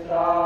Mehsa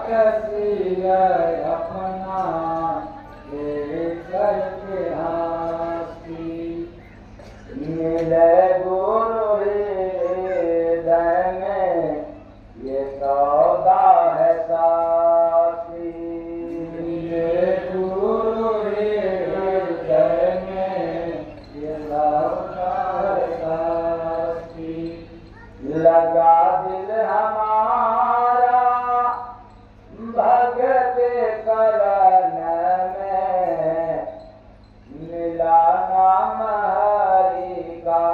कसी करके हंसी मिले गुरु हृदय में ये सौदा है साथी। मिले गुरु हृदय में ये सौदा है साथी। लगा दिल हमारा भगत करण में मिला नाम हरि का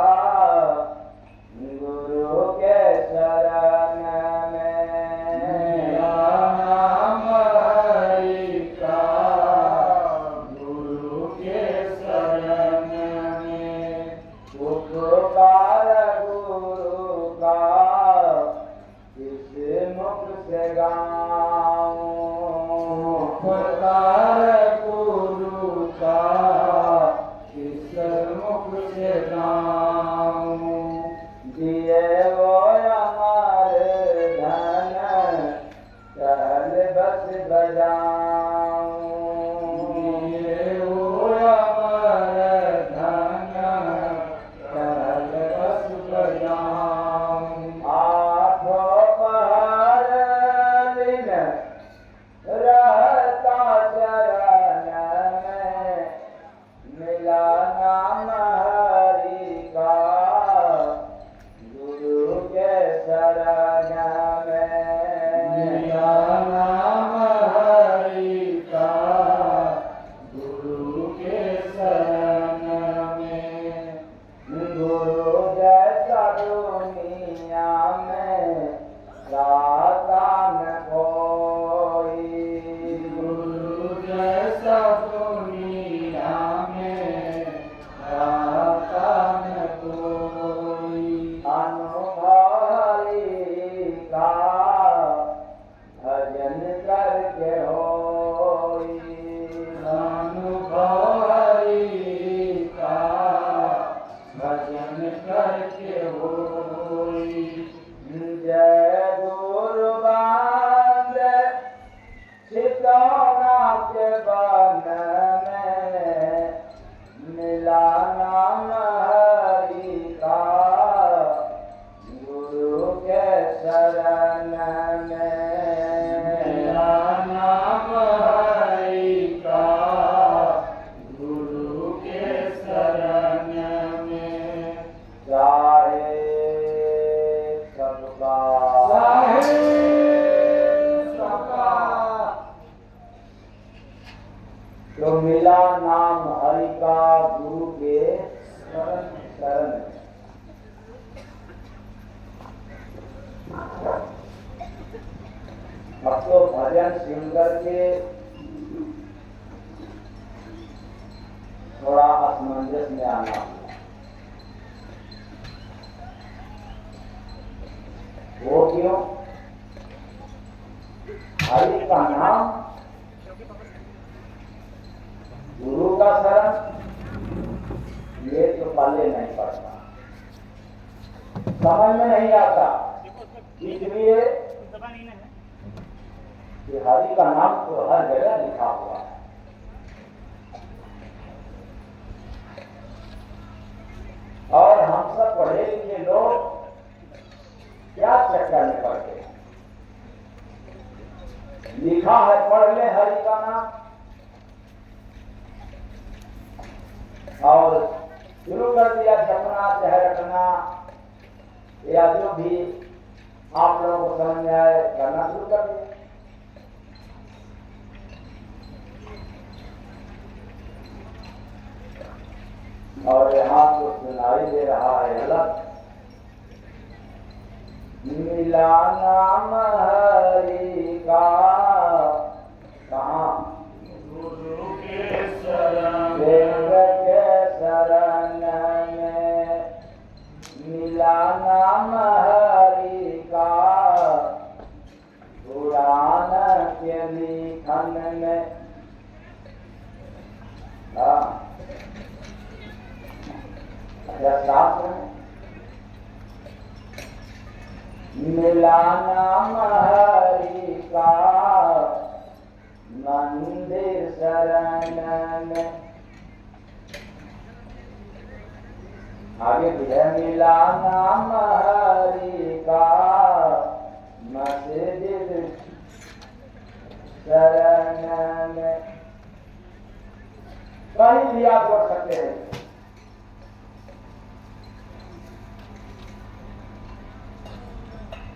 गुरु के शरण में। मिला नाम हरि का गुरु के शरण में। उपकार गुरु का किस मुख से गाऊं। उपकार गुरु का किस मुख से गाऊं। दिए वो अमर धन चल बस बजाऊं। दिए वो अमर धन चल बस बजाऊं। आठों पहर दिन रहता चरण में मिला नाम हरि का गुरु के शरण में। मिला नाम हरि का गुरु के शरण में। गुरु जैसा दुनिया में दाता न कोई। गुरु जैसा दुनिया में दाता न कोई। अनुभव हरि का भजन करके होई। अनुभव हरि का भजन करके होई। जय गुरु बांध चितौना के बन में मिला नाम हरि का गुरु के शरण में। मिला नाम हरि का गुरु के शरण में। चाहे सबका तो मिला नाम हरि का गुरु के शरण में। अब तो भजन सुन करके थोड़ा असमंजस में आना। वो क्यों? हरि का नाम, गुरु का शरण, ये तो पल्ले नहीं पड़ता, समझ में नहीं आता। इसलिए कि हरि का नाम तो हर जगह लिखा हुआ है। और हम सब पढ़े लिखे लोग क्या चक्कर में पढ़ते हैं। लिखा है पढ़ ले हरि का नाम, और शुरू कर दिया जपना चाहे रखना या जो भी आप लोगों को समझ में आए करना शुरू कर दिया। और यहाँ तो सुनाई दे रहा है अलग। मिला नाम हरि का कहाँ? गुरु के शरण के शरण में। मिला नाम हरि का पुराण के लिखन में। शास्त्र में मिला नाम हरि का मंदिर आगे भी है मिला नाम हरि का मस्जिद शरण में। कहीं भी आप पढ़ सकते हैं।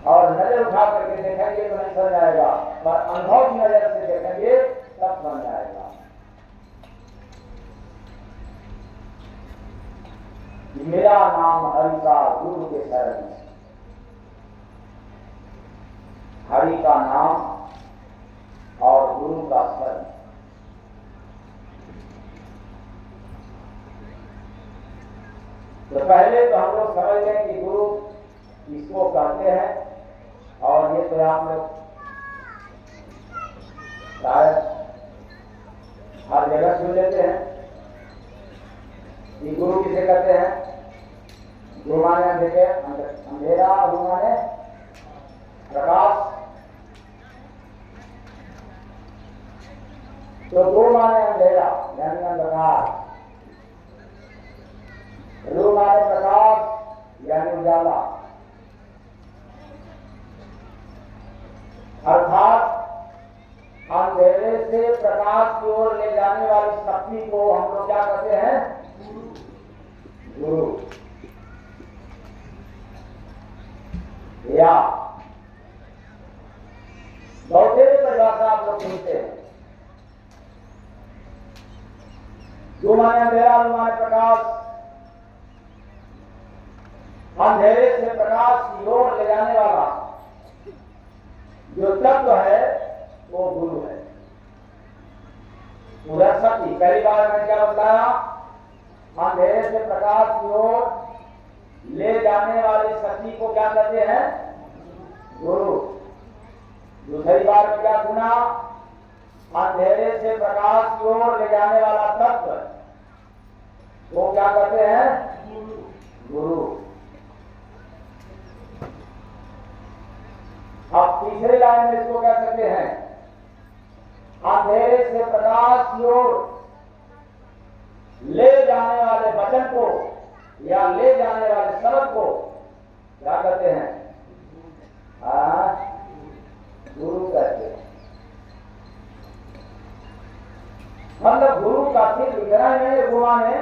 और नजर उठा करके देखेंगे तो नहीं समझ आएगा, पर अनुभव की नजर से देखेंगे तब समझ आएगा। मेरा नाम हरि का गुरु के शरण में। हरि का नाम और गुरु का शरण। तो पहले तो हम लोग समझ लें कि गुरु किसको कहते हैं, और ये तो आप लोग शायद हर जगह सुन लेते हैं कि गुरु किसे कहते हैं। गुरु माने अंधेरा, गुरु माने प्रकाश। तो गुरु माने अंधेरा यानी अंधकार, गुरु माने प्रकाश यानी उजाला। अर्थात अंधेरे से प्रकाश की ओर ले जाने वाली शक्ति को हम लोग क्या कहते हैं? गुरु। या बहुत ही परिभाषा आप लोग सुनते हैं। गुरु माने अंधेरा, गुरु माने प्रकाश। अंधेरे से प्रकाश की ओर ले जाने वाला जो तत्व है वो गुरु है। उधर शक्ति, पहली बार मैंने क्या बताया? अंधेरे से प्रकाश की ओर ले जाने वाली शक्ति को क्या कहते हैं? गुरु। दूसरी बार में क्या सुना? अंधेरे से प्रकाश की ओर ले जाने वाला तत्व वो क्या कहते हैं? गुरु। अब तीसरे लाइन में इसको कह सकते हैं, अंधेरे से प्रकाश की ओर ले जाने वाले वचन को या ले जाने वाले शब्द को क्या कहते हैं? गुरु कहते हैं। मतलब गुरु का सिर्फ इतना ही नहीं, गुरु माने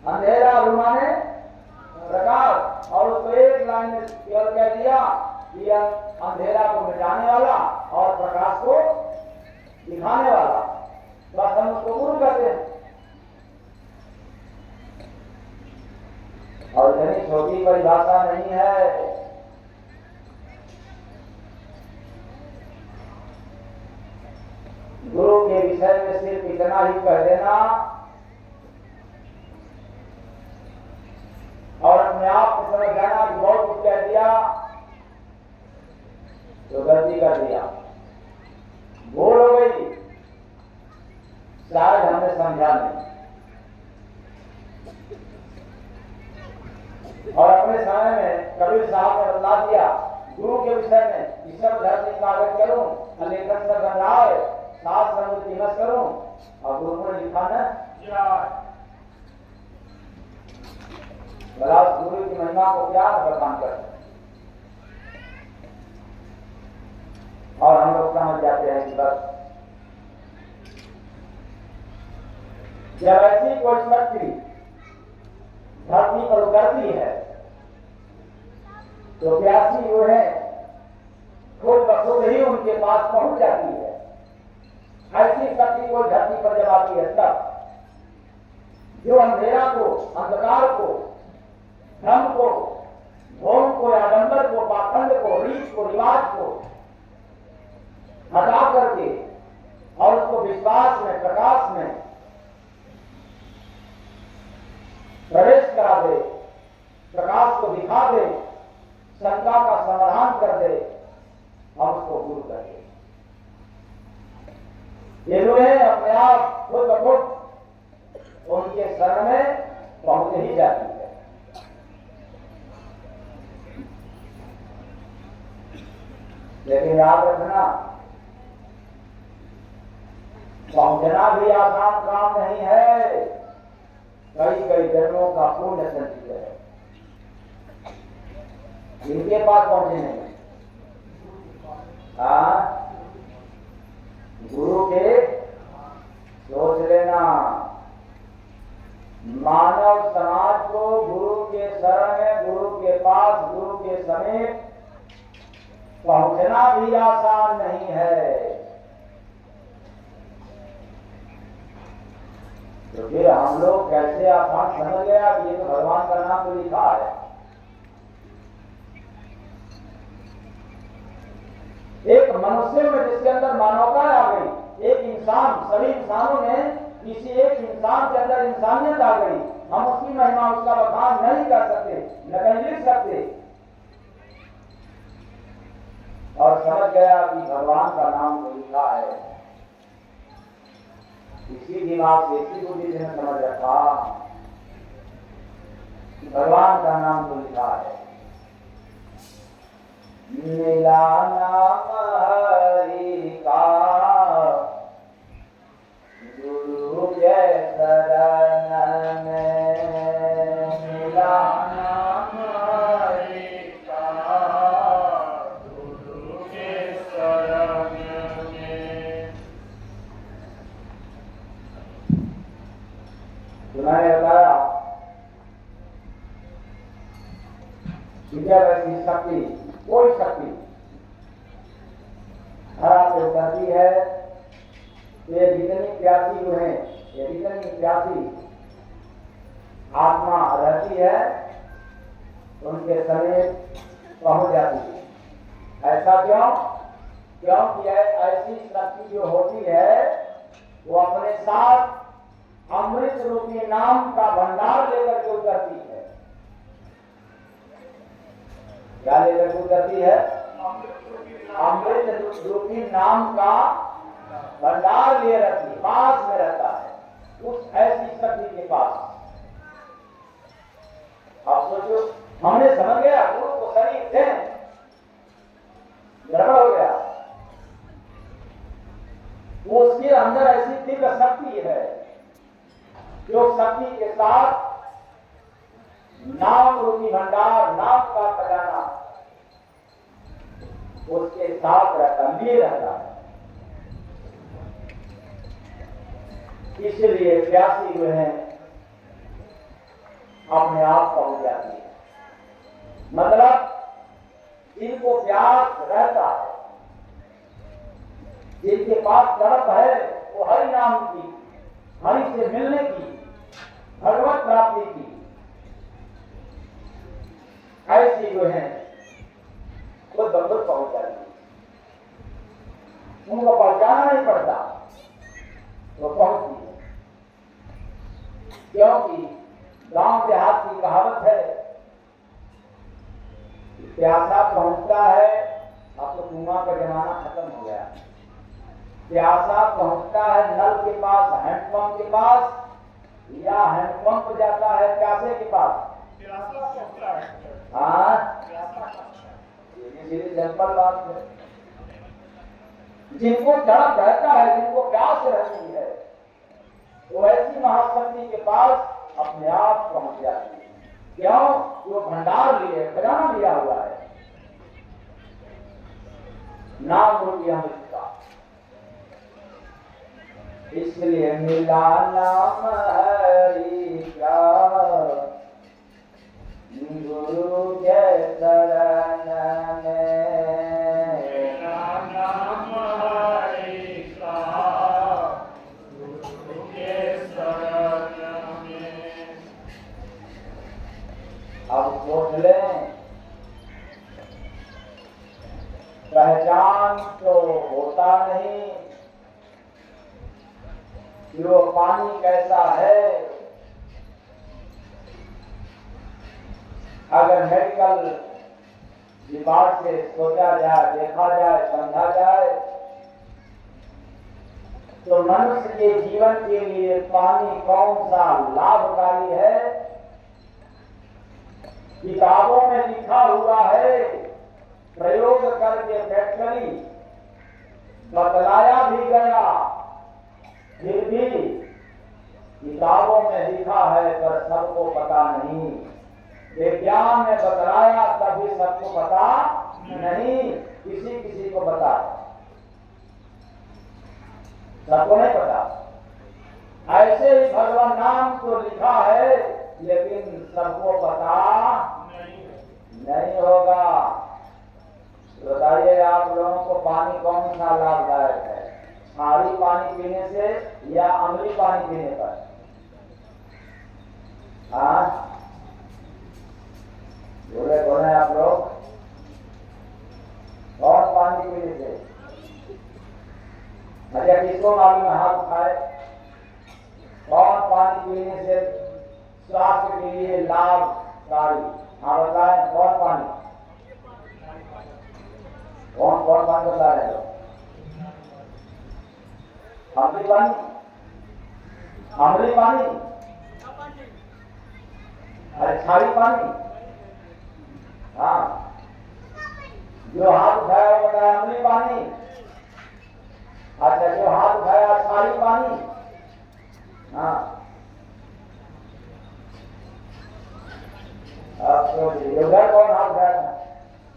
अंधेरा, गुरु माने प्रकाश। और उसको एक लाइन में केवल कह दिया कि अंधेरा को मिटाने वाला और प्रकाश को दिखाने वाला, बस हम उसको गुरु कहते हैं। और इतनी छोटी परिभाषा नहीं है। गुरु के विषय में सिर्फ इतना ही कह देना और अपने आप को समझ जाना कि बहुत कुछ कह दिया तो गलती कर दिया, भूल हो गई, शायद हमने समझा नहीं। और अपने समय में कबीर साहब ने बता दिया गुरु के विषय में, ईश्वर धरती कागज करूं, लेखन से गंगाए, सात समुद्र दिवस करूं, और गुरु ने लिखा न भला गुरु की महिमा को क्या बखान कर। और हम लोग समझ जाते हैं कि बस जब ऐसी कोई शक्ति धरती पर उतरती है तो प्यासी वो है खुद बखुद ही उनके पास पहुंच जाती है। ऐसी शक्ति कोई धरती पर जब आती है तब जो अंधेरा को, अंधकार को, भ्रम को, भोग को, आडंबर को, पाखंड को, रीत को, रिवाज को हटा करके और उसको विश्वास में, प्रकाश में प्रवेश करा दे, प्रकाश को दिखा दे, शंका का समाधान कर दे, हम उसको गुरु कर दे। ये लोग अपने आप खुद ब खुद उनके शरण में पहुंच ही जाती है। लेकिन याद रखना पहुंचना भी आसान काम नहीं है, कई कई जन्मों का पुण्य संचित है। इनके पास पहुंचे नहीं। गुरु के सोच लेना, मानव समाज को गुरु के शरण में, गुरु के पास, गुरु के समीप पहुंचना भी आसान नहीं है। तो फिर हम लोग कैसे आसान समझ गया कि ये तो भगवान का नाम तो लिखा है। एक मनुष्य में जिसके अंदर मानवता आ गई, एक इंसान, सभी इंसानों में किसी एक इंसान के अंदर इंसानियत आ गई, हम उसकी महिमा, उसका बखान नहीं कर सकते, न कहीं लिख सकते। और समझ गया कि भगवान का नाम तो लिखा है, इसी दिमाग से, इसी बुद्धि से समझ रखा कि भगवान का नाम तो लिखा है। मिला नाम हरि का गुरु के शरण में, मिला नाम हरि का गुरु के शरण में। मैंने बताया वैसी शक्ति, कोई शक्ति धरा से उतरती है। ये जितनी प्यासी जो है, ये जितनी प्यासी आत्मा रहती है, उनके समीप पहुंच जाती है। ऐसा क्यों? क्योंकि ऐसी शक्ति जो होती है वो अपने साथ अमृत रूपी नाम का भंडार लेकर के उतरती है। क्या लेकर के उतरती है? अमृत रूपी नाम का भंडार लिए रहती, पास में रहता है उस ऐसी शक्ति के पास। आप सोचो, हमने समझ गया गुरु को शरीर थे, गड़बड़ हो गया। वो उसके अंदर ऐसी दिव्य शक्ति है जो शक्ति के साथ नाम रूपी भंडार, नाम का खजाना उसके साथ रहता, लिए रहता है। इसलिए प्यासी जो है अपने आप पहुंच जाती है। मतलब जिनको प्यास रहता है, जिनके पास तड़प है वो हरि नाम की, हरि से मिलने की, भगवत प्राप्ति की, ऐसी जो है वो दम पहुंच जाती है। उनको पहचाना नहीं पड़ता, वो पहुंचती है। क्योंकि गांव देहात की कहावत है, प्यासा पहुंचता है। अब तो कुआं का जमाना खत्म हो गया। प्यासा पहुंचता है नल के पास, हैंडपंप के पास, या हैंडपंप जाता है प्यासे के पास। हाँ, ये सिंपल बात है। जिनको तड़प रहता है, जिनको प्यास रहती है, वो ऐसी महाशक्ति के पास अपने आप पहुंच जाती है। क्यों? वो भंडार लिए, खजाना लिया हुआ है, नाम रूपी अमृत का। इसलिए मिला नाम हरि का गुरु के शरण में, मिला नाम हरि का गुरु के शरण में। अब सोच लें, पहचान तो होता नहीं कि वो पानी कैसा है। अगर मेडिकल विभाग से सोचा जाए, देखा जाए, समझा जाए, तो मनुष्य के जीवन के लिए पानी कौन सा लाभकारी है, किताबों में लिखा हुआ है, प्रयोग करके प्रैक्टिकली बतलाया भी गया किताबों में लिखा है पर सबको पता नहीं, विज्ञान ने बतलाया तभी सबको पता नहीं, किसी किसी को पता है, सबको नहीं पता। ऐसे ही भगवान नाम तो लिखा है लेकिन सबको पता नहीं होगा। बताइए आप लोगों को पानी कौन सा लाभदायक है, खारी पानी पीने से या अम्लीय पानी पीने पर? बोले बोले आप लोग, कौन पानी पीने से? अच्छा किसको मालूम है, हाथ उठाए। कौन पानी पीने से स्वास्थ्य के लिए लाभकारी? हाँ बताए कौन पानी, कौन कौन पानी बता रहे हो? अम्लीय पानी, अम्लीय पानी, अरे खारी पानी। हाँ जो हाथ उठाया वो बताया अम्लीय पानी। अच्छा जो हाथ उठाया खारी पानी। हाँ अब तो उधर कौन हाथ उठाया था?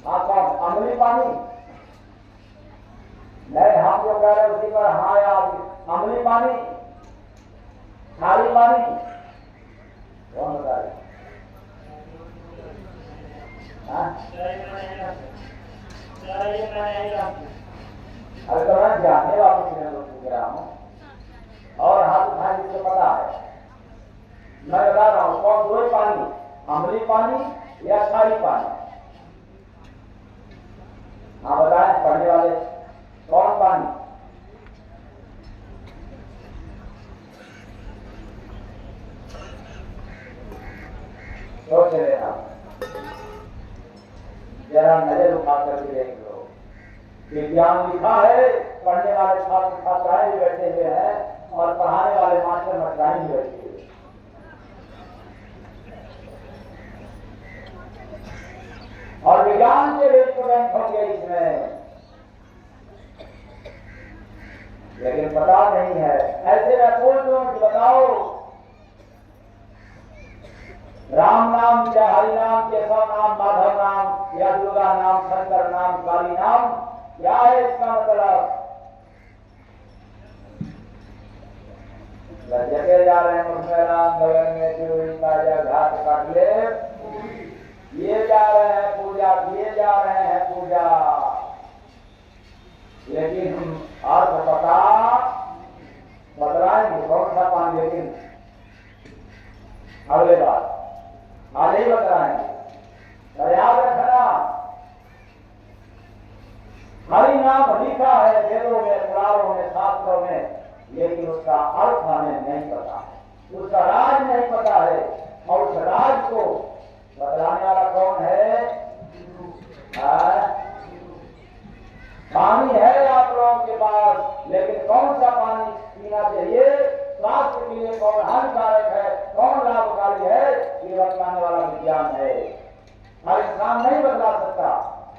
हाँ कौन, अम्लीय पानी? नहीं हम जो कह रहे उसी पर हाँ याद, अम्लीय पानी, खारी पानी, कौन बता रहे? अरे तो मैं जानने वालों से मैं पूछ रहा हूँ, और हाथ उठाने जिसको पता है। मैं बता रहा हूँ कौन, दो ही पानी, अम्लीय पानी या खारी पानी? हाँ बताएं पढ़ने वाले, कौन पानी? सोच लेना, जरा नजर उठा करके देख लो। विज्ञान लिखा है, पढ़ने वाले छात्र छात्राएं भी बैठे हुए हैं और पढ़ाने वाले मास्टर मास्टराएं भी बैठे हुए हैं। और विज्ञान के भी स्टूडेंट होंगे इसमें, लेकिन पता नहीं है। ऐसे मैं पूछ लूं कि बताओ, राम नाम या हरि नाम, केशव नाम, माधव नाम या दुर्गा नाम, शंकर नाम, काली नाम, क्या है इसका मतलब? जगह जा रहे हैं उसमें राम भवन में चूड़ी ताजा घाट काट ले, ये जा रहे हैं पूजा, किए जा रहे हैं पूजा, लेकिन अर्थ पता बतलाएंगे कौन सा पानी, लेकिन अगले बार आज ही बतलाएंगे। तो याद रखना, हरि नाम लिखा है वेदों में, पुराणों में, शास्त्रों में, लेकिन उसका अर्थ हमें नहीं पता, उसका राज नहीं पता है। और उस राज को बतलाने वाला कौन है? पानी है आप लोगों के पास, लेकिन कौन सा पानी पीना चाहिए, स्वास्थ्य के लिए कौन हानिकारक है, कौन लाभकारी है, ये बतलाने वाला विज्ञान है। हर इंसान नहीं बदला सकता।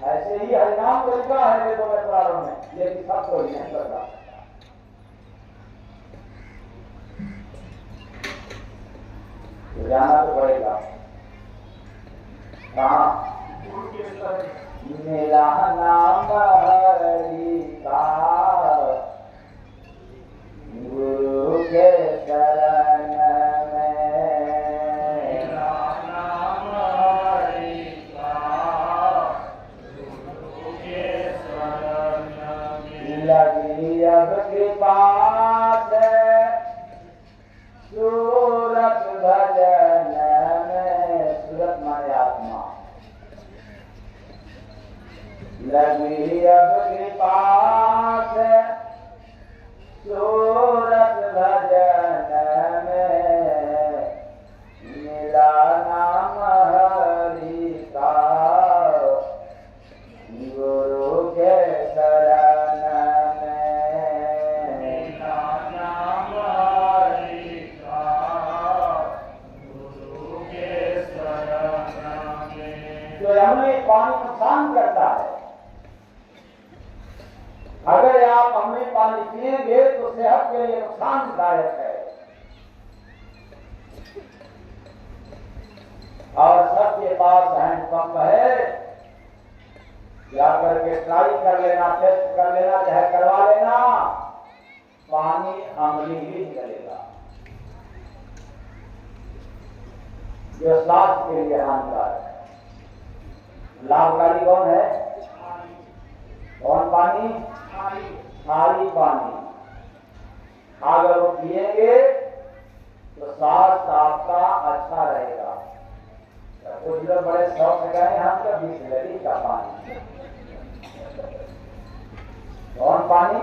ऐसे ही हरिनाम को लिखा है वेदों में, पुराणों में, लेकिन सबको ही नहीं बदला सकता। तो जाना तो पड़ेगा कहाँ? मेरा नाम हरि का, गुरु के शरण में, मेरा नाम हरि का, गुरु के शरण में, लगी अब कृपा से सूरत भजन में, सूरत माने आत्मा, लगी अब कृपा से सूरत भजन में, मिला नाम हरि का, गुरु के शरण में, मिला नाम हरि का, गुरु के शरण में। तो हमें पानी नुकसान करता है। अगर आप अम्लीय पानी पिएंगे तो सेहत के लिए नुकसानदायक है। और सबके पास हैंडपंप है, जाकर के ट्राई कर लेना, टेस्ट कर लेना, चाहे करवा लेना, पानी अम्लीय ही निकलेगा, जो स्वास्थ्य के लिए हानिकारक है। लाभकारी कौन है? कौन पानी? खारी पानी। अगर वो पिएंगे तो स्वास्थ्य आपका अच्छा रहेगा। कुछ लोग बड़े शौक से गए हम तो बिस्लरी का पानी। कौन पानी?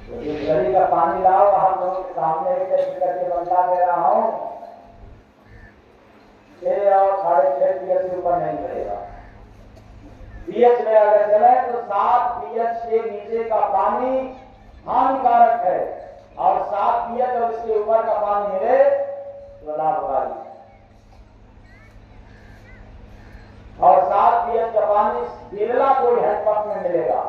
तो बिस्लरी का पानी लाओ, हम लोगों के सामने टेस्ट करके बदला दे रहा हूँ, 6 और 6.5 पीएच से ऊपर नहीं मिलेगा। पीएच में अगर चले तो 7 पीएच के नीचे का पानी हानिकारक है, और 7 पीएच और इसके ऊपर का पानी मिले तो लाभकारी। और 7 पीएच का पानी बिरला कोई हैंडपंप में मिलेगा,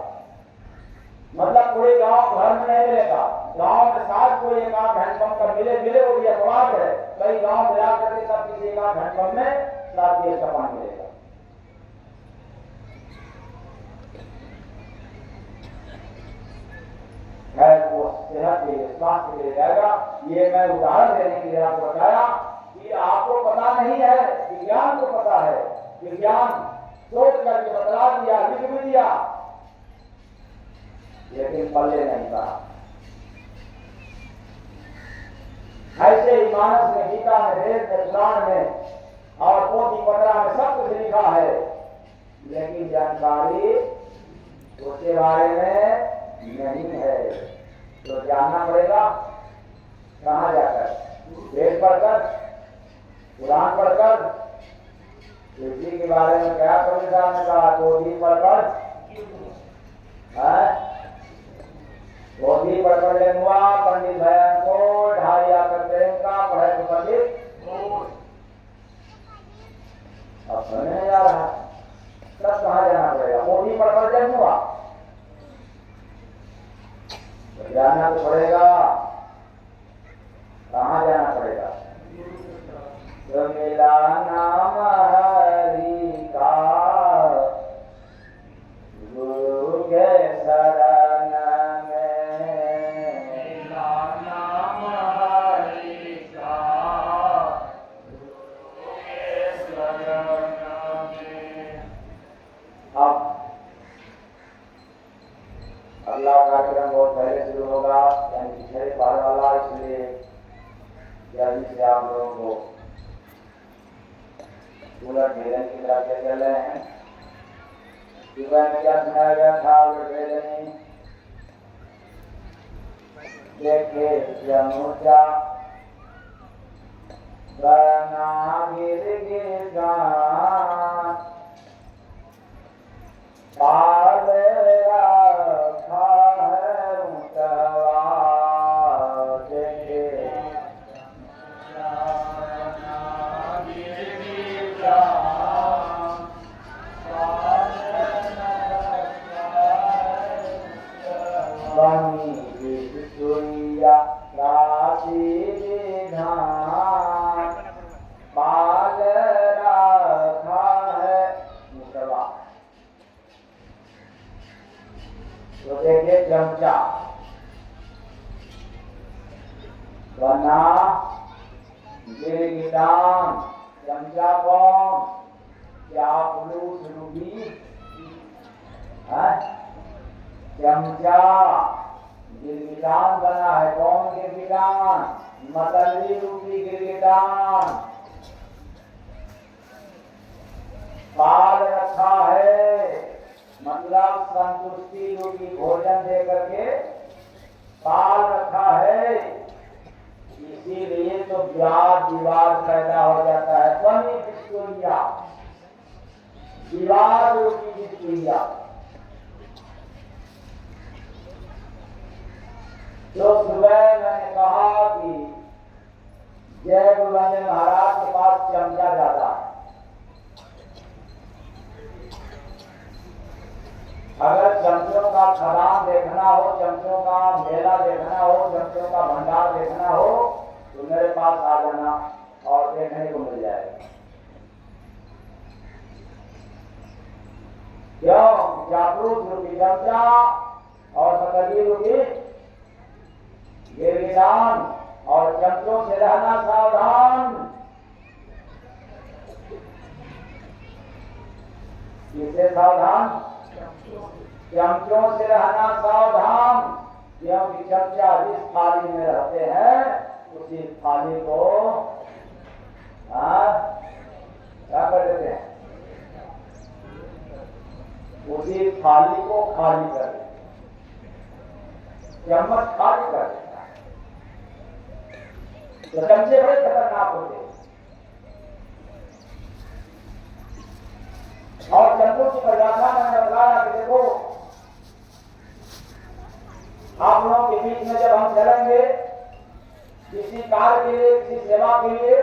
मतलब पूरे गांव भर में नहीं मिलेगा। गांव में 7 कोई एक आध हैंडपंप का मिले वो भी अपवाद है। कई गांव मिला करके सब किसी एक आध हैंडपंप में 7 पीएच का पानी मिलेगा। वो सेहत के लिए, स्वास्थ्य के लिए जाएगा। ये मैं उदाहरण देने के लिए आपको बताया कि आपको पता नहीं है, विज्ञान को पता है। विज्ञान सोच करके बता दिया, लिख भी दिया, लेकिन पल्ले नहीं पड़ा। ऐसे ही मानस में, गीता में, वेद में, पुराण में और पोथी पत्रा में सब कुछ लिखा है, लेकिन जानकारी उसके बारे में नहीं है। तो जानना पड़ेगा कहाँ जाकर? वेद पढ़कर, पुराण पढ़कर, कृषि के बारे में क्या कबीर साहब ने कहा? पोथी पढ़कर, पोथी पढ़कर लेंगुआ पंडित भयन को ढारिया करते का पढ़े तो पंडित। अब समझ नहीं आ रहा, तब कहाँ जाना पड़ेगा? पोथी पढ़कर लेंगुआ जाना तो पड़ेगा, कहाँ जाना पड़ेगा? तो मिला नाम हरि का, गुरु के शरण में, मिला नाम हरि का, गुरु के शरण में। अब अगला कार्यक्रम बहुत पहले शुरू होगा, यानी पिछले बार वाला, इसलिए जल्दी से आप लोगों को पूरा भेजन की तरफ से चल रहे हैं। सुबह में क्या सुनाया गया था? देखे जमुचा बना गिर गिर गान, पाल रखा है ऊंचवा, देखे बनी विष्णुया राशि विधान, पाल रखा है ऊंचवा। तो देखिए चमचा बना गिरगिटान, चमचा कौन? क्या पुलूस रूबी है? चमचा गिरगिटान बना है। कौन गिरगिटान? मतली रूपी गिरगिटान। पाल रखा है, मतलब संतुष्टि रूपी भोजन दे करके पाल रखा है, इसीलिए तो वाद विवाद पैदा हो जाता है। बनी बिस्कुलिया, विवाद रूपी बिस्कुलिया। तो सुबह मैंने कहा कि जय गुरुवंदन महाराज के पास चमचा जाता है। अगर चमचों का खदान देखना हो, चमचों का मेला देखना हो, चमचों का भंडार देखना हो, तो मेरे पास आ जाना और देखने को मिल जाएगा। क्यों? जागरूक रूपी चमचा और सकली रूपी गिरगिटान और चमचों से रहना सावधान। किससे सावधान? चमचों से रहना सावधान, क्योंकि चमचा जिस थाली में रहते हैं उसी थाली को क्या कर देते हैं? उसी थाली को खाली कर देते, चम्मच खाली कर देता है। तो चमचे बड़े खतरनाक होते हैं। और चमचों की परिभाषा मैंने बताया कि देखो, आप लोगों के बीच में जब हम चलेंगे किसी कार्य के लिए, किसी सेवा के लिए,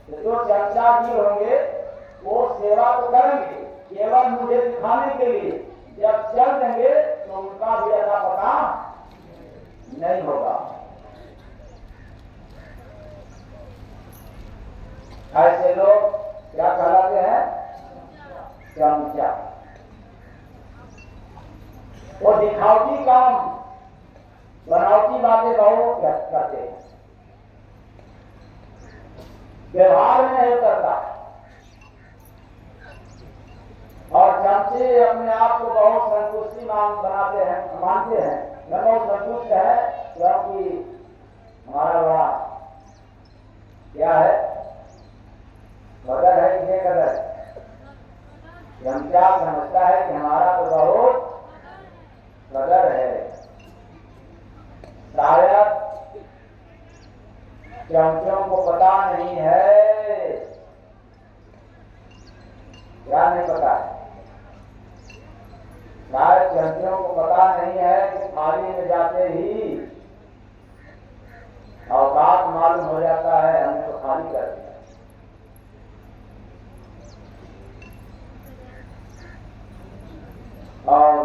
तो जो चर्चा जी होंगे वो सेवा तो करेंगे केवल मुझे दिखाने के लिए। जब चल देंगे तो उनका भी ऐसा पता नहीं होगा। ऐसे लोग क्या कहलाते हैं? चमचा। वो दिखावटी काम, बनावटी बातें बहुत करते हैं, व्यवहार में नहीं करता। और चमचे अपने आप को बहुत संतुष्टि मानते हैं। मैं बहुत संतुष्ट है क्योंकि हमारा बड़ा क्या है, कदर है कि बेकदर है। चमचा समझता है कि हमारा तो बहुत कदर है। शायद चमचों को पता नहीं है, क्या नहीं पता है? शायद चमचों को पता नहीं है कि थाली में जाते ही औकात मालूम हो जाता है, हमने तो खाली कर दिया। और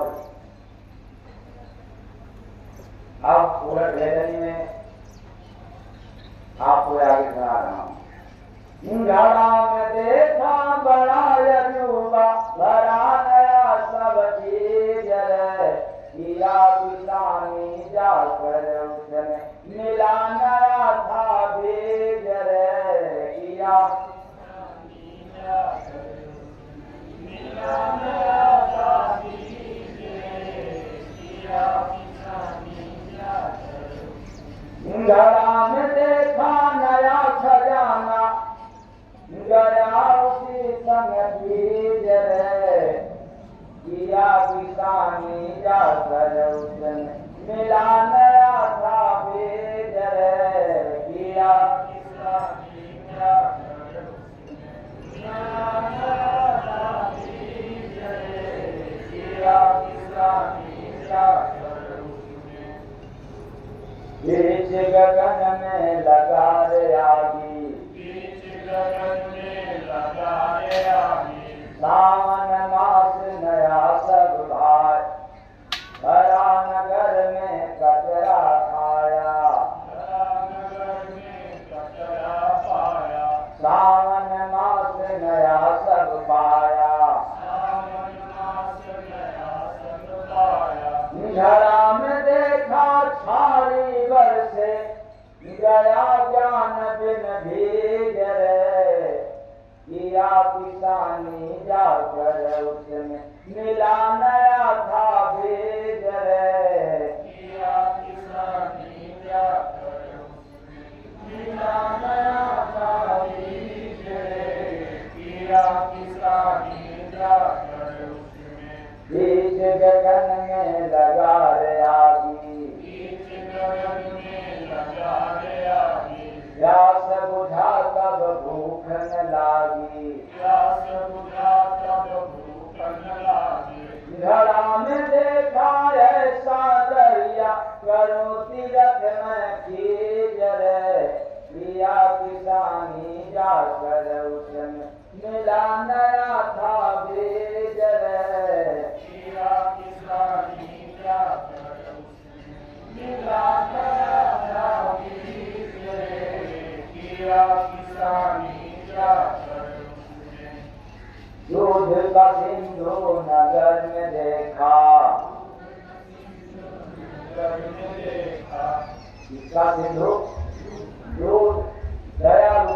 अब उलट वेदनी में आपको आगे सुना रहा हूं। झाड़ा में देखा बड़ा यजुबा, भरा नया सब चीज रे, किया किसानी जाकर उसने मिला नया था बीज रे, किया मिला नया था बीज रे, किया घड़ा में देखा नया खजाना, गया उसी संग बीज रे, किया किसानी जाकर उसने मिला नया था बीज रे, किया किसानी जाकर मिला नया था बीज रे, किया किसानी जाकर बीच गगन में लगा रे आगी, बीच गगन में लगा रे आगी, सावन मास नया सब भाई, भरा नगर में कचरा खाया, भरा नगर में कचरा पाया, सावन मास नया सब पाया, सावन मास नया सब पाया। घड़ा में देखा छारी बरसे, गया ज्ञान बिन भीज रे, किया किसानी जाकर उसने मिला नया था बीज रे, किया किसानी जाकर उसने मिला नया था बीज रे, किया किसानी जाकर उसने बीच गगन में लगा रे आगी, बीच गगन में लगा रे आगी, प्यास बुझा तब भूख न लागी, प्यास बुझा तब भूख न लागी। घड़ा में देखा सिंधु नगर में देखा, किसका सिंधु? जो दयालु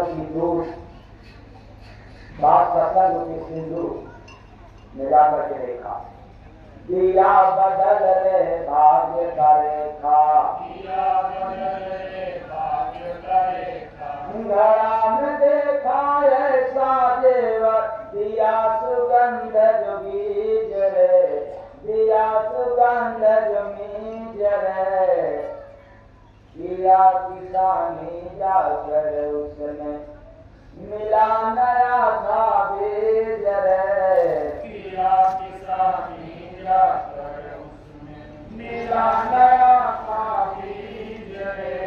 की दूध बात सत्संग की सिंधु में जाकर के देखा। दिया बदल रे भाग्य का रेखा, घड़ा में देखा ऐसा जेवर, दिया सुगंध जो बीज रे, दिया सुगंध जो बीज रे, किया किसानी जाकर उसने, मिला नया था बीज रे, किया किसानी जाकर उसने, मिला नया था बीज रे,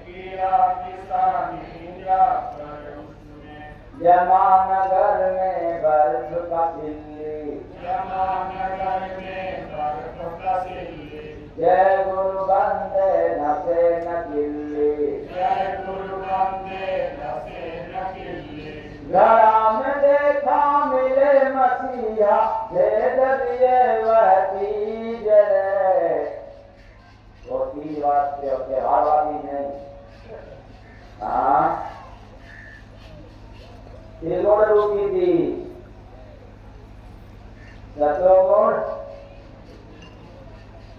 किया किसानी जाकर उसने। जमानगर में बर्फ का सिल्ली, जमानगर में बर्फ का सिल्ली, जय गुरु बंदे नसे न किल्ली, जय गुरु बंदे नसे न किल्ली। घड़ा में देखा मिले मसीहा, भेद दिए वह तीज रे, वो तीज वास्ते और त्योहार वाली नहीं। हाँ, त्रिगुण रूपी थी, सतोगुण,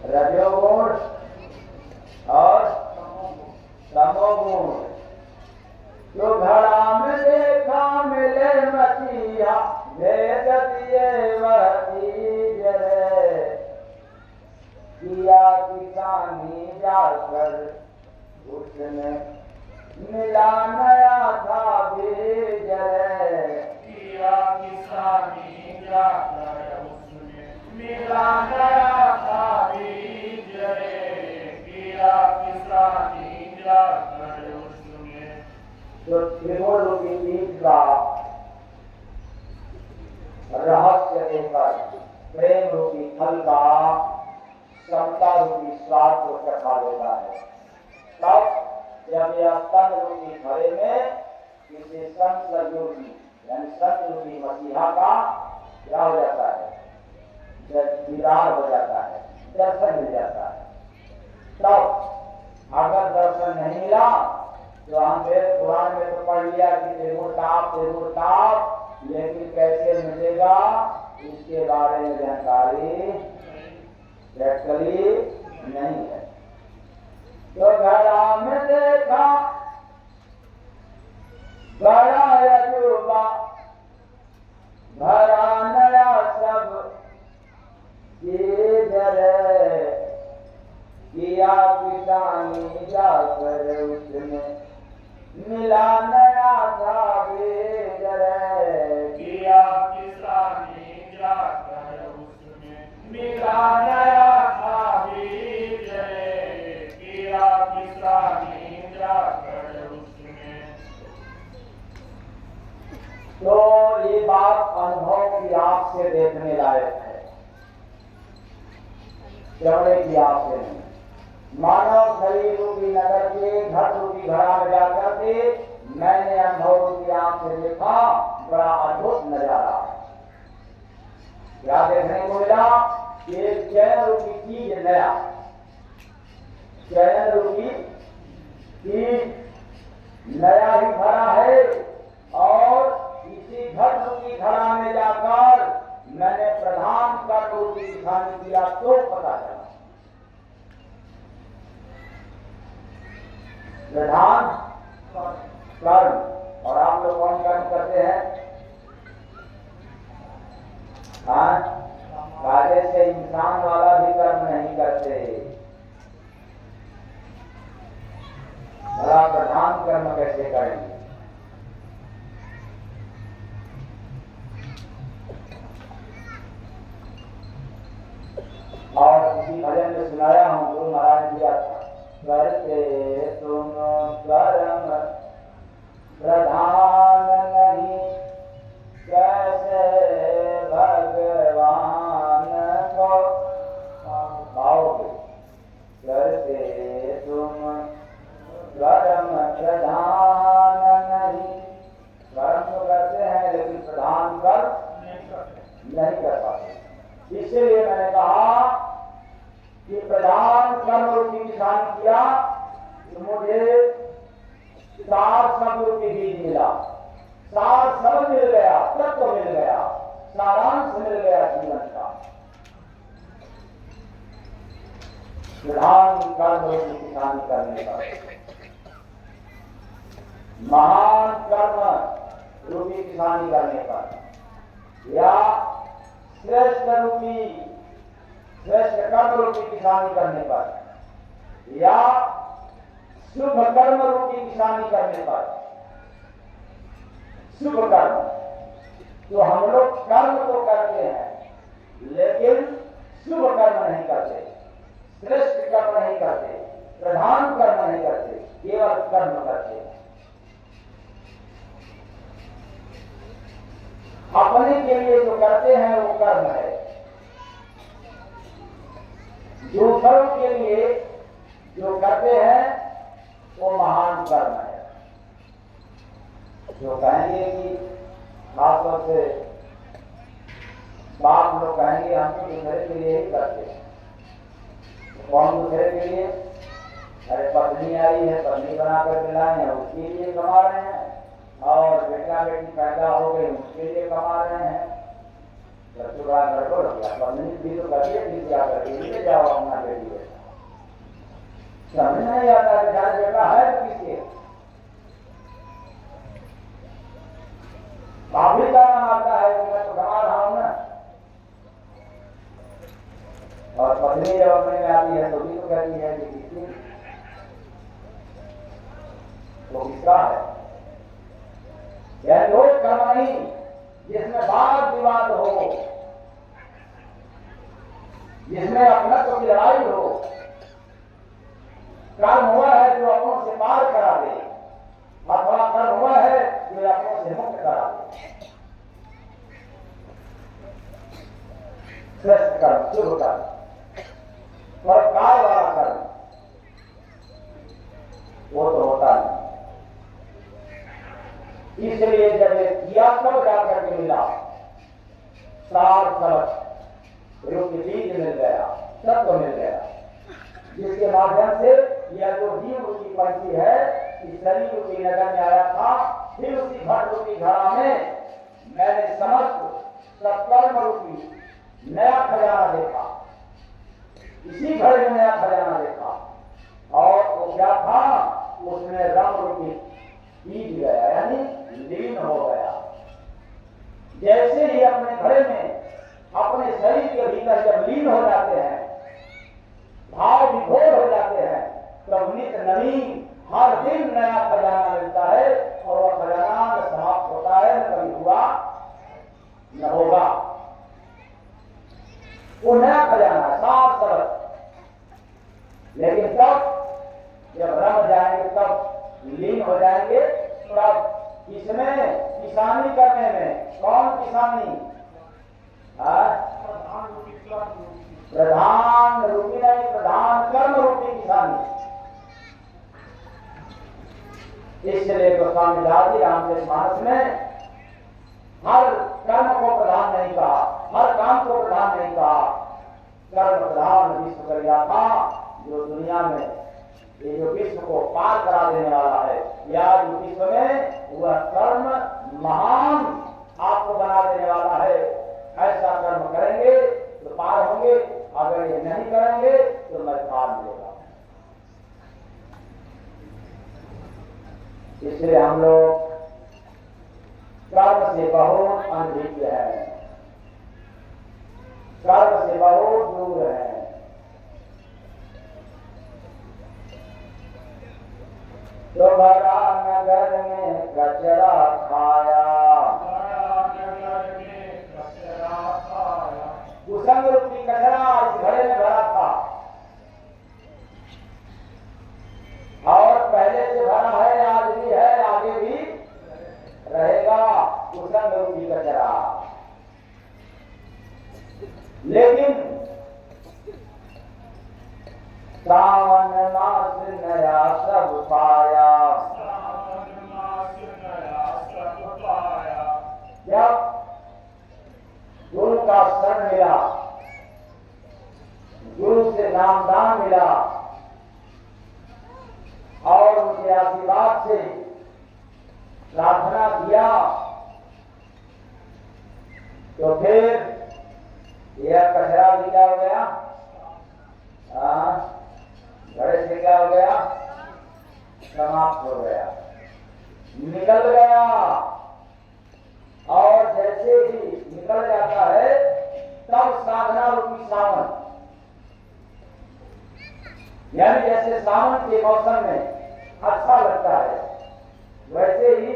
रजोगुण और तमोगुण। जो घड़ा में देखा मिले मसीहा, भेद दिए वह तीज रे, किया किसानी जाकर उसने, मिला नया था बीज रे, किया किसानी जाकर उसने, मिला नया था बीज रे, किया किसानी जाकर उसने। तो त्रिगुण रूपी बीज का रहस्य देकर प्रेम रूपी फल का समता रूपी स्वाद को चखा देता है। तब जब यह तन रूपी घड़े में किसी संत योगी यानी संत रूपी मसीहा का क्या हो जाता है, दीदार हो जाता है, दर्शन मिल जाता है। तब अगर दर्शन नहीं मिला तो हम पुराण में तो पढ़ लिया कि त्रिगुण ताप, लेकिन कैसे मिलेगा इसके बारे में जानकारी प्रैक्टिकली नहीं है। तो घड़ा में देखा बड़ा अजूबा, भरा नया सब चीज रे, किया किसानी जाकर उसने, मिला नया था बीज रे, किया किसानी जाकर उसने, मिला नया था बीज रे, किया किसानी जाकर उसने। तो ये बात अनुभव की आंख से देखने लायक है, चमड़े की आंख से नहीं। मानव शरीर रूपी नगर के घट रूपी घड़ा में जाकर के मैंने अनुभव रूपी आंख से देखा, बड़ा अद्भुत नजारा। क्या देखने को मिला? एक चयन रूपी चीज नया, चयन रूपी चीज नया ही भरा है, और इसी घट रूपी घड़ा में जाकर मैंने प्रधान कर रूपी ध्यान किया तो पता चला। प्रधान कर्म, और आप लोग कौन कर्म करते हैं? कार्य से इंसान वाला भी कर्म नहीं करते, भला प्रधान कर्म कैसे करेंगे? और इसी भजन में सुनाया हूँ, गुरु महाराज दिया था, करते तुम कर्म प्रधान नहीं, कैसे भगवान को पाओगे। करते तुम कर्म प्रधान नहीं, कर्म कर पाते। इसलिए मैंने कहा कि प्रधान कर्म रूपी किसान किया तो मुझे 4 शब्द रूपी बीज मिला, 4 शब्द मिल गया, तत्व मिल गया, सारांश मिल गया जीवन का। प्रधान कर्म रूपी किसानी करने पर, महान कर्म रूपी किसानी करने पर, या श्रेष्ठ कर्म रूपी किसानी करने पर, या शुभ कर्म रूपी किसानी करने पर। शुभ कर्म तो हम लोग कर्म तो करते हैं लेकिन शुभ कर्म नहीं करते, श्रेष्ठ कर्म नहीं करते, प्रधान कर्म नहीं करते, केवल कर्म करते हैं। अपने के लिए जो करते हैं वो कर्म है, दूसरों के लिए जो करते हैं वो महान कर्म है। जो कहेंगे कि खासतौर से बाप लोग कहेंगे हम तो दूसरे के लिए ही करते हैं, तो कौन दूसरे के लिए? अरे पत्नी आई है, पत्नी बना कर दिलाए हैं, उसके लिए कमा रहे हैं, और बेटा बेटी पैदा हो गए उसके लिए कमा रहे हैं। बड़ा गड़बड़ हो गया। पत्नी भी तो करिए, फिर क्या करके ले जाओ अपना बेटी बेटा। समझ नहीं आता बेचारा बेटा है तो किसके? भाभी का नाम आता है कि मैं तो कमा रहा हूं ना, और पत्नी जब अपने में आती है तो भी तो कहती है कि किसकी, वो किसका है? यह लोग कर्म नहीं जिसमें वाद विवाद हो, जिसमें अपनत्व की लड़ाई हो। कर्म हुआ है जो अपनों से पार करा दे, अथवा कर्म हुआ है जो अपनों से मुक्त करा दे। श्रेष्ठ कर्म, शुभ कर्म, परोपकार वाला कर्म वो तो होता नहीं। इसलिए जब ये किया तब जाकर के मिला, 4 शब्द रूपी बीज मिल गया, तत्व मिल गया, जिसके माध्यम से यह जो जीव रूपी पंछी है इस शरीर रूपी नगर में आया था। फिर उसी घट रूपी घड़ा में मैंने समस्त सत्कर्म रूपी नया खजाना देखा, इसी घड़े में नया खजाना देखा, और वो क्या था? उसमें रंग रूपी बीज गया, यानी लीन हो गया। जैसे ही अपने घड़े में अपने शरीर के भीतर जब लीन हो जाते हैं, भाव विभोर हो जाते हैं, तब नित नवीन हर दिन नया खजाना मिलता है, और वह खजाना न समाप्त होता है, न कभी हुआ न होगा। वो नया खजाना है, साफ सरल। लेकिन तब जब रम जाएंगे, तब लीन हो जाएंगे, तब इसमें किसानी करने में कौन किसानी? प्रधान रूपी नहीं, प्रधान कर्म रूपी किसानी। इसलिए गोस्वामी दास जी रामचरितमानस में हर कर्म को प्रधान नहीं कहा, हर काम को प्रधान नहीं कहा। कर्म प्रधान विश्व कर गया था, जो दुनिया में ये जो विश्व को पार करा देने वाला है, या जो विश्व में वह कर्म महान आपको बना देने वाला है। ऐसा कर्म करेंगे तो पार होंगे, अगर ये नहीं करेंगे तो मझधार मिलेगा। इसलिए हम लोग कर्म से बहुत अनभिज्ञ है, कर्म से बहुत दूर है। दोबारा नगर में कचरा खाया, कुसंग रूपी कचरा इस घड़े में भरा था, और पहले से भरा है, आज भी है, आगे भी रहेगा कुसंग रूपी कचरा। लेकिन सावन मास नया सब पाया, जब गुरु का शरण मिला, गुरु से नामदान मिला और उनके आशीर्वाद से प्रार्थना किया, तो फिर यह कचरा भी क्या हो गया, घड़े से क्या हो गया, समाप्त हो गया, निकल गया। और जैसे ही निकल जाता है तब साधना रूपी सावन, यानी जैसे सावन के मौसम में अच्छा लगता है, वैसे ही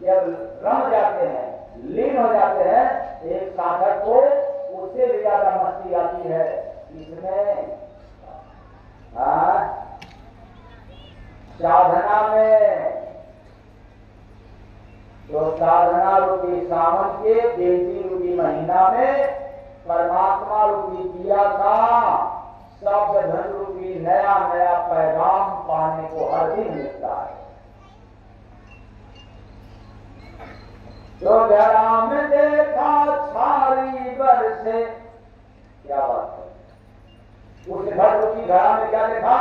जब रम जाते हैं, लीन हो जाते हैं, एक साधक को उससे भी ज्यादा मस्ती आती है इसमें, साधना में। तो साधना रूपी सावन के देवी रूपी महीना में परमात्मा रूपी दिया का शब्द धन रूपी नया नया पैगाम पाने को हर दिन मिलता है। तो घरा में देखा छारी बरसे, क्या बात है, उस घर रूपी घरा में क्या देखा,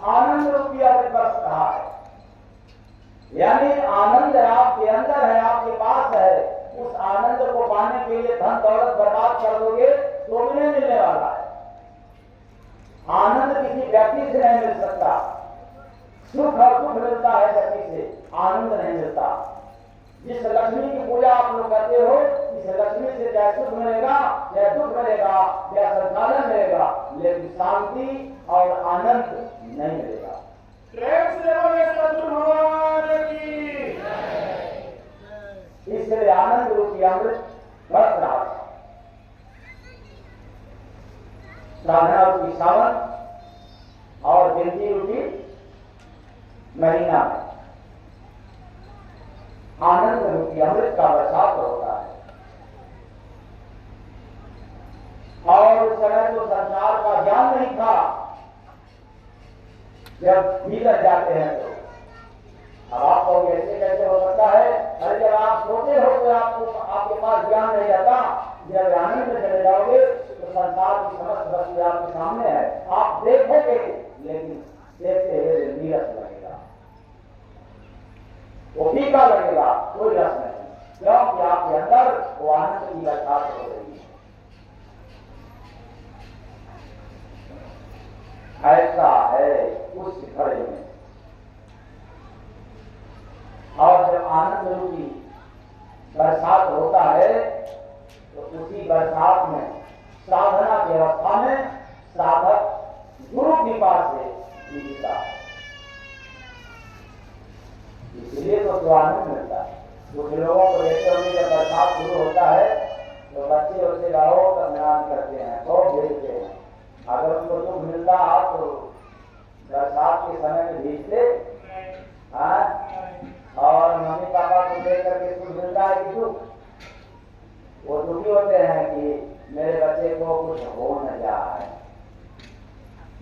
आनंद रूपी अमृत बरस रहा है। यानी आनंद आपके अंदर है, आपके पास है, उस आनंद को पाने के लिए धन दौलत बर्बाद कर दोगे तो भी नहीं मिलने वाला है। आनंद किसी व्यक्ति से नहीं मिल सकता, सुख और दुख मिलता है व्यक्ति से, आनंद नहीं मिलता। जिस लक्ष्मी की पूजा आप लोग करते हो, इस लक्ष्मी से चाहे सुख मिलेगा, चाहे दुख मिलेगा, चाहे संसाधन मिलेगा, लेकिन शांति और आनंद नहीं मिलेगा। इसलिए आनंद रूपी अमृत बरस रहा है। साधना रूपी सावन और गिनती रूपी महीना में आनंद रूपी अमृत का बरसात होता है। और उस समय तो संसार का ज्ञान नहीं था, जब भीतर जाते हैं तो अब आप कहोगे ऐसे कैसे हो सकता है, अरे जब आप सोते हो तो आपको आपके पास ज्ञान नहीं रहता, जब आनंद में चले जाओगे तो संसार की समस्त वस्तु आपके सामने है, आप देखोगे, लेकिन देखते हुए नीरस लगेगा, वो फीका लगेगा, कोई रस नहीं, क्योंकि आपके अंदर वो आनंद की बरसात हो रही है। ऐसा है उस घड़े में। और जब आनंद रूपी बरसात होता है तो उसी बरसात में साधना की अवस्था में साधक गुरु कृपा से जीता है, इसलिए तो आनंद मिलता है। कुछ लोगों को देखते होंगे जब बरसात शुरू होता है तो बच्चे उससे रहो तो स्नान करते हैं, बहुत भेजते हैं। अगर उनको दुख मिलता तो बरसात के समय में भीजते, और मम्मी पापा को देख करके सुख मिलता है कि दुख, वो दुखी होते हैं कि मेरे बच्चे को कुछ हो न जाए,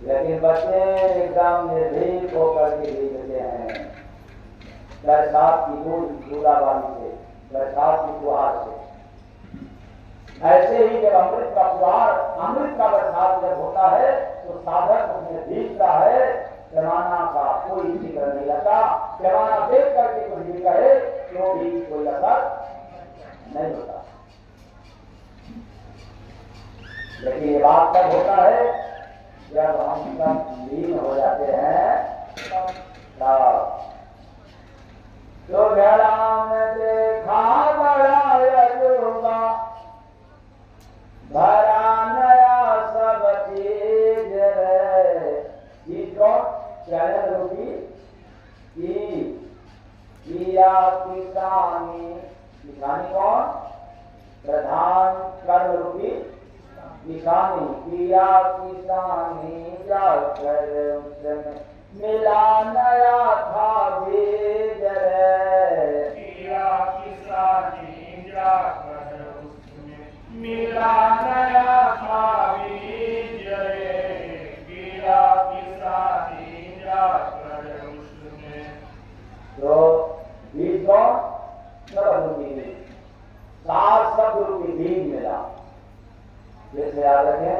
लेकिन बच्चे एकदम निर्भीक होकर के भीगते हैं बरसात की बूंदाबांदी से, बरसात की फुहार से। ऐसे ही जब अमृत का फुहार, अमृत का बरसात जब होता है तो साधक उसमें भीगता है, पैमाना का कोई जिक्र नहीं रहता, पैमाना देख करके कुछ भी कहे तो भी कोई असर नहीं होता। लेकिन ये बात तब होता है जब हम सब लीन हो जाते हैं तब। तो घड़ा में देखा बड़ा अजूबा, भरा नया सब चीज रे, चीज कौन, चैनल रूपी किया किसानी, किसानी कौन, प्रधान कर्म रूपी किसानी, किया किसानी जाकर उसमें मिला नया था बीज रे, किया किसानी जाकर उसमें मिला नया था बीज रे, किया किसानी जाकर उसमें। तो बीज कौन, शब्द रूपी बीज, 7 शब्द रूपी बीज मिला, फिर से याद रखें,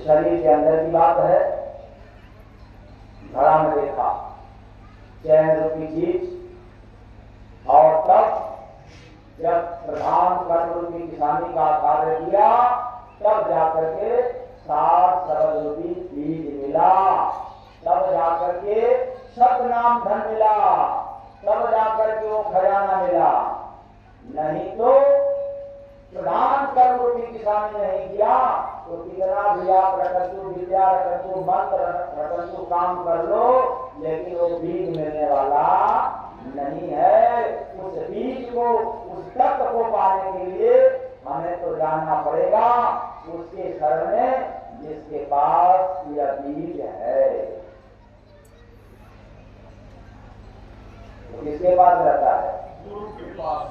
शरीर के अंदर की बात है, घड़ा में देखा चैन रूपी चीज, और तब जब प्रधान कर्म रूपी किसानी का कार्य किया, तब जाकर के सार सरल रूपी बीज मिला, तब जाकर के सतनाम धन मिला, तब जाकर के वो खजाना मिला। नहीं तो प्रधान कर्म रूपी किसानी नहीं किया तो कितना भी आप रटंतु विद्या, रटंतु मंत्र, रटंतु काम कर लो, लेकिन वो बीज मिलने वाला नहीं है। उस बीज को, उस तत्व को पाने के लिए हमें तो जानना पड़ेगा उसके शरण में जिसके पास यह बीज है। तो किसके पास रहता है? गुरु के पास।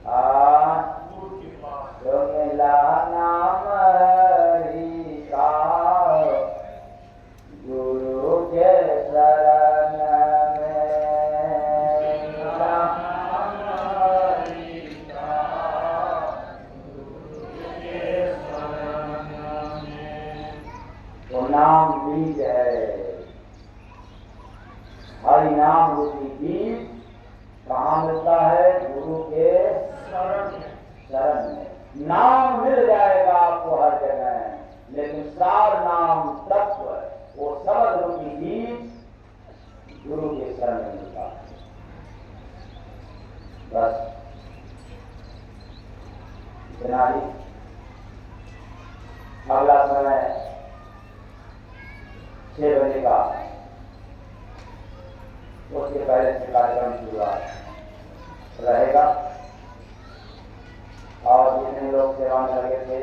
गुरु के पास। जो मिला नाम हरि का, गुरु के शरण में मिला नाम हरि का, गुरु के शरण में। तो नाम बीज है, हरि नाम रूपी बीज कहाँ मिलता है? गुरु के शरण में। नाम मिल जाएगा आपको हर जगह, लेकिन सार नाम तत्व, वो शब्द रूपी बीज गुरु के शरण में मिलता है। बस इतना ही। अगला समय 6 बजे का, उसके पहले से कार्यक्रम शुरू रहेगा, और जितने लोग सेवा में लगे थे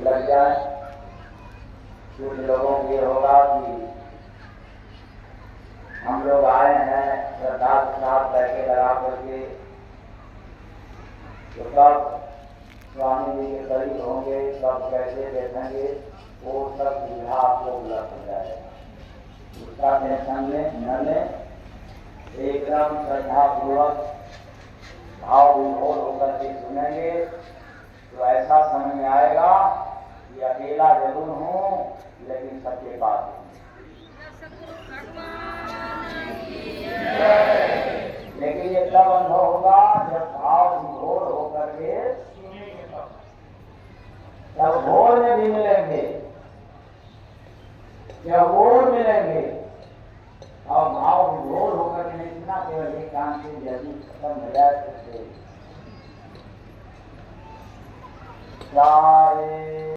लग जाए। कुछ लोगों को ये होगा कि हम लोग आए हैं श्रद्धा के साथ पैसे लगा करके, तो कब स्वामी जी के करीब होंगे, कब कैसे देखेंगे, वो सब सुविधा आपको उपलब्ध हो जाएगा। उसका टेंशन न लें, एकदम श्रद्धापूर्वक भाव विभोर होकर के सुनेंगे तो ऐसा समय में आएगा कि अकेला जरूर हूँ लेकिन सबके पास हूँ। लेकिन ये तब अनुभव होगा जब भाव विभोर होकर के, तब भोर में भी मिलेंगे, जब भोर मिलेंगे और भाव विभोर होकर के इतना केवल एक काम से जल्दी खत्म हो जाए तो सारे